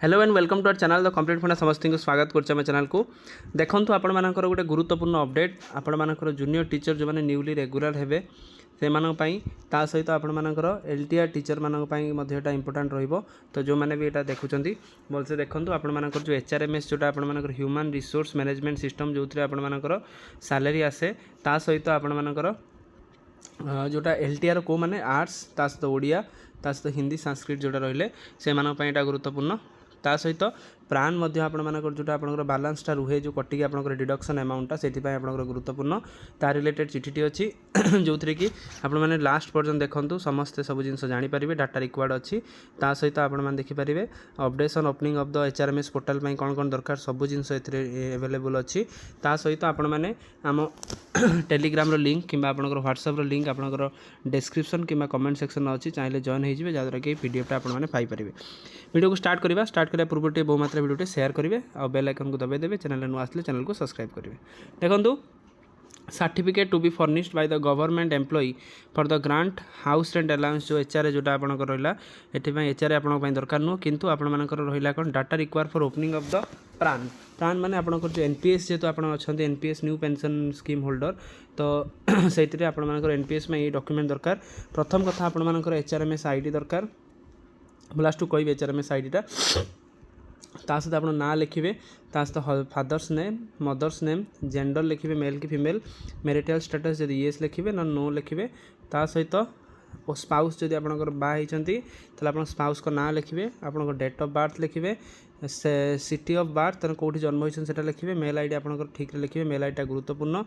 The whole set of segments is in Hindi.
Hello and welcome to our channel the complete funda समस्त को स्वागत कर चैनल को देखो आपण मानकर गोटे गुरुत्वपूर्ण अपडेट आपण मानकर जूनियर टीचर जो मैंने न्यूली रेगुलर हेबे से ता सहित आपण मानकर एलटीआर टीचर मानक इंपोर्टाट रहिबो। तो जो मैंने भी यहाँ देखुं भलसे देखूँ आपण मानकर जो एचआरएमएस जोटा आपण मानकर ह्यूमन रिसोर्स मैनेजमेंट सिस्टम जो आपण मानकर सैलरी आसे ता सहित आपण मानकर जोटा एलटीआर को माने आर्ट्स ता सहित ओडिया ता सहित हिंदी संस्कृत जोटा रहिले से मानक गुरुत्वपूर्ण ता सहित प्राण आपर जोटा आप बालांसटा रुहे जो कटिक आप डिडक्शन अमाउंटा से आप गुरुत्वपूर्ण ता रिलेटेड चिठी अच्छी जो थी कि आपने लास्ट पर्यटन देखूँ समस्ते सब जिन जानीपारे डाटा रिक्वायर्ड अच्छी ता सहित आपने देखिपारे updation opening of the HRMS portal कौन कौन दरकार सब जिन एवेलेबल अच्छी ता सहित आपण मैंने आम टेलीग्राम लिंक कि व्हाट्सएप लिंक आप डिस्क्रिप्शन कि कमेंट सेक्शन अच्छी चाहिए जॉइन हो जहाँद्वारा कि पीडीएफ आपने पाइपर वीडियो को स्टार्ट करने पूर्व बहु मात्रा वीडियो शेयर करेंगे और बेल आइकन को दबाई देवे चैनल नु आसले चैनल को सब्सक्राइब करेंगे। देखो certificate to be furnished by the government employee for the grant house rent allowance जो एचआरए जोटा आपंकर रहा ये एचआरए आप दरकार नुह किंतु आपर रहा कौन data require for opening of the PRAN PRAN माने आपंकर जो एनपीएस जेहतु आप NPS new pension scheme holder तो से एनपीएस में ये डॉक्यूमेंट दरकार। प्रथम कथा आपर एचआरएमएस आईडी दरकार लास्ट कह एचआरएमएस आईडीटा ता सहित आप ना लिखे ता सहित father's name mother's name gender लिखे मेल कि फीमेल मैरिटल स्टेटस जब येस लिखे ना नो लिखे ता सहित स्पाउस जब आप बाई आप स्पाउस को ना लिखे आप डेट ऑफ बर्थ लिखे सिटी ऑफ बर्थ कौटी जन्म होता लिखे मेल आईडी आप ठीक लिखे मेल आईडी गुरुत्वपूर्ण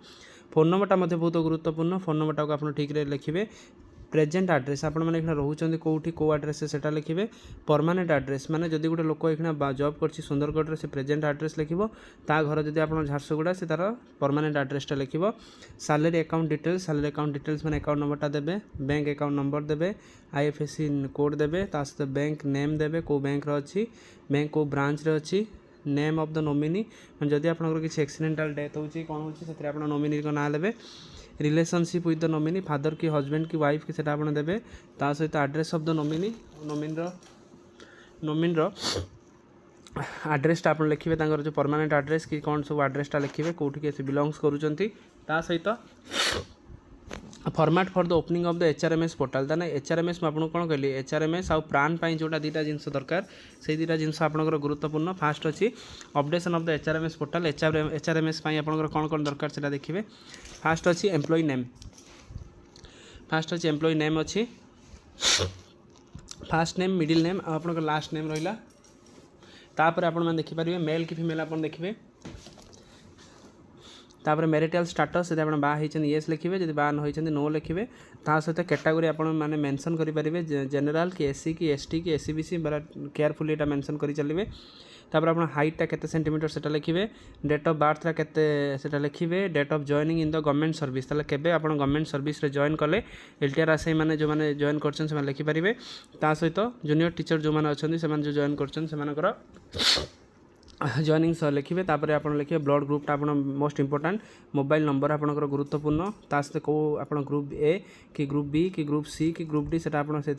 फोन नंबरटा बहुत गुरुत्वपूर्ण फोन नंबरटा को आप ठीक लिखे प्रेजेंट एड्रेस आप रोचे कौटी कौ एड्रेस से लिखे परमानेंट एड्रेस माने जदि गोटे लोक ये जॉब कर सुंदरगढ़ से प्रेजेंट एड्रेस लिखो ता घर जब आप झारसुगुड़ा से तार परमानेंट एड्रेसटा लिखो सैलरी अकाउंट डिटेल्स माने अकाउंट नंबरटा देबे बैंक अकाउंट नंबर देबे आईएफएससी कोड देबे ता सहित बैंक नेम देबे को बैंक अच्छी बैंक को ब्रांच रे अच्छी नेम ऑफ द नॉमिनी जदि आप किसी एक्सीडेंटल डेथ होची कौन होची आप नॉमिनी को ना लेबे relationship with the nominee father की हस्बैंड की वाइफ की सेटा आपने देबे ता सहित एड्रेस ऑफ द नॉमिन एड्रेसटा आप लिखिए जो परमानेंट एड्रेस कि कौन सब एड्रेसटा लिखिए कौटी के बिलोंग्स करुँच ता सहित format for the opening of the HRMS portal ताने एचआरएमएस में आपको कौन कहली एचआरएमएस आउ प्राण पाई जोटा दुटा जिनस दरकार से दुटा जिनस आपंकर गुरुत्वपूर्ण फास्ट अच्छी updation of the HRMS portal HRMS आपंकर कौन कौन दरकार से देखिए फास्ट अच्छी एम्प्लॉय नेम अच्छी फास्ट नेम मिडिल नेम आप लास्ट नेम रहा तापर आप देखिपारे मेल कि फीमेल आप देखिए तापर मैरिटल स्टाटस जब आप बाहर येस लिखे जब बाहर न नो लिखे ता सहित कैटेगोरी आप मेंशन करेंगे जनरल कि एससी कि एसटी कि एससीबीसी बड़ा केयरफुली यहाँ मेंशन कर चलिए तापर आप हाइटा केते सेंटीमीटर से लिखे डेट ऑफ बर्थटा केते लिखे date of joining in the government service ताले केबे आप गवर्नमेंट सर्विस रे जॉइन कले एलटीआर आसे माने जो माने जॉइन करछन से लिखिपारे ता सहित जूनियर टीचर जो माने अछन से जो जॉइन करछन से जॉइनिंग सह लिखे तापर आप लिखे ब्लड ग्रुपटा आप मोस्ट इंपोर्टाट मोबाइल नंबर आपंकर गुरुत्वपूर्ण ताकि कौ आप ग्रुप ए कि ग्रुप बी कि ग्रुप सी कि ग्रुप डी से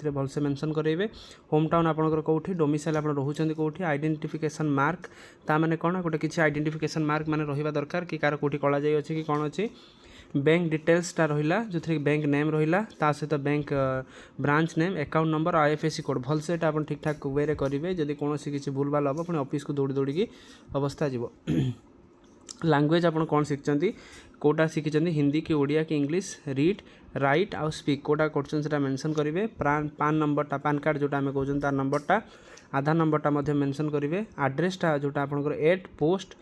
भलसे मेंशन करेंगे होम टाउन आपंकर कौटी डोमिसाइल आप रोचे कौटी आइडेंटिफिकेशन मार्क ता माने कौन गोटे किसी आइडेंटिफिकेशन मार्क माने रहिबा दरकार कि कार कौटी कला जाई अछि कि कौन अच्छी बैंक डिटेल्सटा रहा जो थी बैंक नेम रहा ता सहित bank branch name account number IFSC code भलसे आप ठीक ठाक वे करेंगे जदि कौन किसी भूल भाल हम पुणी ऑफिस को दौड़ी दौड़ी अवस्था जीव लैंग्वेज आप कौन शिखिं कौटा शिखिं हिंदी कि ओडिया कि इंग्लिश रीड राइट आउ स्पीक कौटा कर मेंशन करेंगे पान नंबरटा पान कार्ड जोटा आम कहते तार नंबरटा आधार नंबरटा मेंशन करेंगे एड्रेसटा जोटा आपंकर at post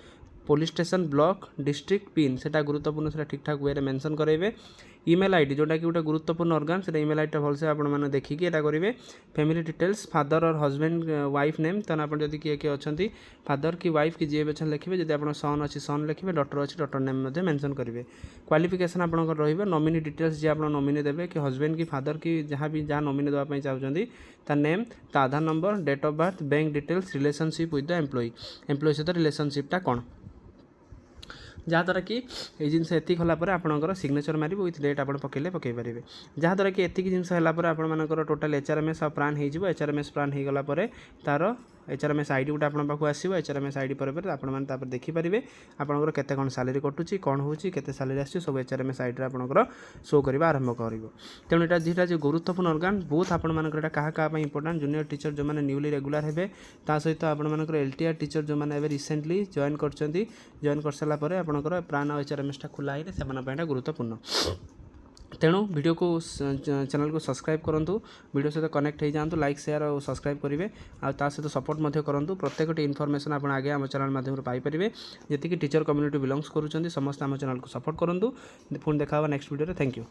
police station block district pin से गुरुत्वपूर्ण से ठीक ठाक वे मेंशन करेंगे ईमेल आईडी जोटा कि गोटे गुरुत्वपूर्ण ऑर्गन से ईमेल आईडी भलसे आपने देखिए यहाँ करेंगे फैमिली डिटेल्स फादर और हस्बैंड वाइफ नेम तो आप जब किए किए अच्छा फादर की वाइफ की जी अच्छा लिखे जब आप सन अच्छी सन लिखे डॉक्टर अच्छी डॉक्टर नेम मेंशन करेंगे क्वालिफिकेशन आपंकर रही नॉमिनी डिटेल्स जी आप नॉमिनी देवे कि हस्बैंड की फादर की जहाँ भी जहाँ नॉमिनी देवाई चाहते ता नेम ता Aadhaar number date of birth bank details relationship with the employee सहित रिलेशनशिपटा कौन जहाँद्वारा कि ये जिनस एति होलापर आपंकर सिग्नेचर मारे विथ डेट आप पकड़े पकईपारे जहाँद्वारा कि एति जिनस होलापर आपर टोटाल एचआरएमएस प्राण हो एचआरएमएस प्राण हो गलापर तार HRMS आईडी गोटे आपन पाखु आसीबो HRMS आईडी पर आपण माने तापर देखि परिबे आपनकर केते कोन सैलरी कटुची कोन होउची केते सैलरी आसी सब HRMS आईडी आपनकर शो करबा आरंभ करिवो तेणु एटा जेटा जे गुरुत्वपूर्ण ऑर्गन बहुत आपण मानकर एटा कहा कहा पई इंपोर्टेंट जूनियर टीचर जो माने न्यूली रेगुलर हेबे ता सहित आपण मानकर LTR टीचर जो माने एबे रिसेंटली जॉइन करचंती जॉइन कर सला परे आपनकर प्राण HRMS टा खुला हिले से माने पयटा गुरुत्वपूर्ण तेणु वीडियो को चैनल को सब्सक्राइब करूँ वीडियो सहित कनेक्ट हो जातु लाइक शेयर और सब्सक्राइब करेंगे आ सहित सपोर्ट करूँ प्रत्येक इनफॉरमेशन आप आगे आम चैनल माध्यम पाइपर जी टीचर कम्युनिटी बिलोंग्स करुँच समस्त आम चैनल को सपोर्ट करूँ पुणी देखा नेक्स्ट वीडियो थैंक यू।